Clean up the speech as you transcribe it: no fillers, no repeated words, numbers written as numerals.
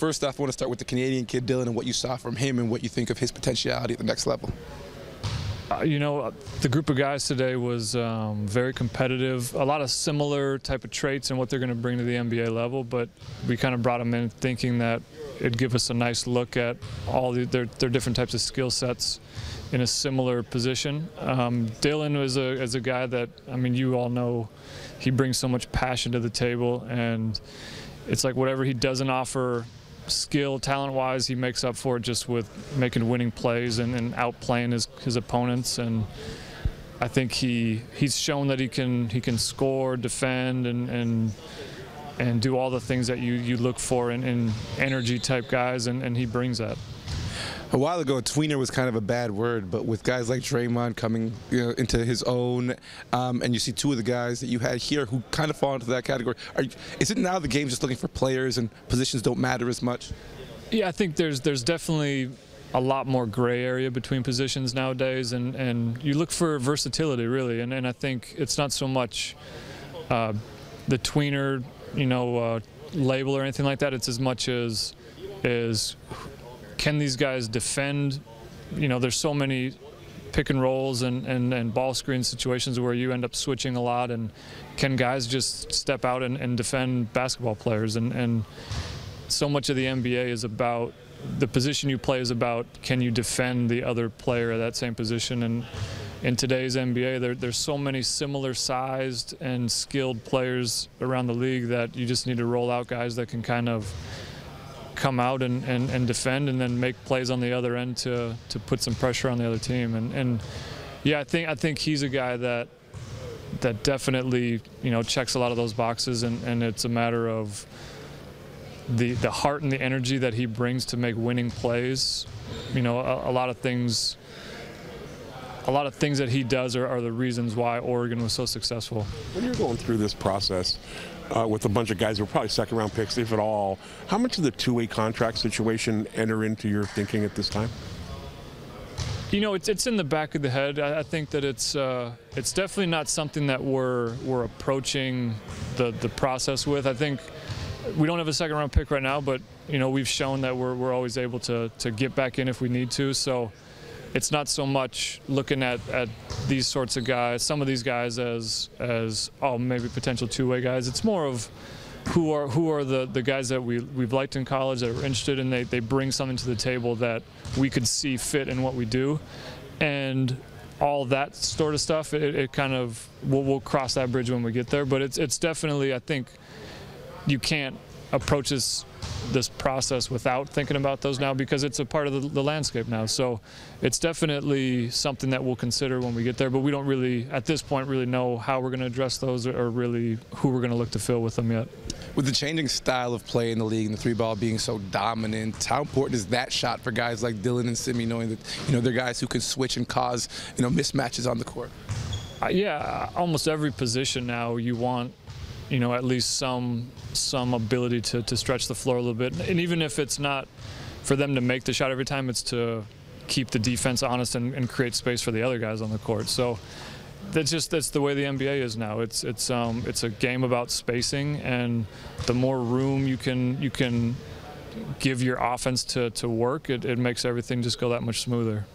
First off, I want to start with the Canadian kid, Dylan, and what you saw from him and what you think of his potentiality at the next level. You know, the group of guys today was very competitive, a lot of similar type of traits and what they're going to bring to the NBA level, but we kind of brought them in thinking that it'd give us a nice look at all their different types of skill sets in a similar position. Dylan is a guy that, I mean, you all know he brings so much passion to the table, and it's like whatever he doesn't offer skill, talent-wise, he makes up for it just with making winning plays and outplaying his opponents. And I think he's shown that he can score, defend, and do all the things that you look for in energy-type guys, and he brings that. A while ago, tweener was kind of a bad word, but with guys like Draymond coming into his own, and you see two of the guys that you had here who kind of fall into that category, is it now the game's just looking for players and positions don't matter as much? Yeah, I think there's definitely a lot more gray area between positions nowadays, and you look for versatility, really, and I think it's not so much the tweener, label or anything like that. It's as much as can these guys defend? There's so many pick and rolls and ball screen situations where you end up switching a lot, and can guys just step out and defend basketball players? And so much of the NBA is about the position you play is about can you defend the other player at that same position? And in today's NBA, there's so many similar sized and skilled players around the league that you just need to roll out guys that can kind of come out and defend and then make plays on the other end to put some pressure on the other team. And yeah, I think he's a guy that definitely checks a lot of those boxes, and it's a matter of the heart and the energy that he brings to make winning plays. A lot of things that he does are the reasons why Oregon was so successful. When you're going through this process with a bunch of guys who are probably second-round picks, if at all, how much of the two-way contract situation enter into your thinking at this time? It's in the back of the head. I think that it's definitely not something that we're approaching the process with. I think we don't have a second-round pick right now, but we've shown that we're always able to get back in if we need to. So it's not so much looking at these sorts of guys, some of these guys as maybe potential two-way guys. It's more of who are the guys that we've liked in college, that are interested in. They bring something to the table that we could see fit in what we do, and all that sort of stuff. It kind of we'll cross that bridge when we get there. But it's definitely, I think, you can't approach this process without thinking about those now, because it's a part of the landscape now. So it's definitely something that we'll consider when we get there, but we don't really, at this point, really know how we're going to address those or really who we're going to look to fill with them yet. With the changing style of play in the league and the three ball being so dominant, how important is that shot for guys like Dylan and Simi, knowing that they're guys who can switch and cause mismatches on the court? Yeah, almost every position now you want at least some ability to stretch the floor a little bit. And even if it's not for them to make the shot every time, it's to keep the defense honest and create space for the other guys on the court. So that's the way the NBA is now. It's a game about spacing, and the more room you can give your offense to work, it makes everything just go that much smoother.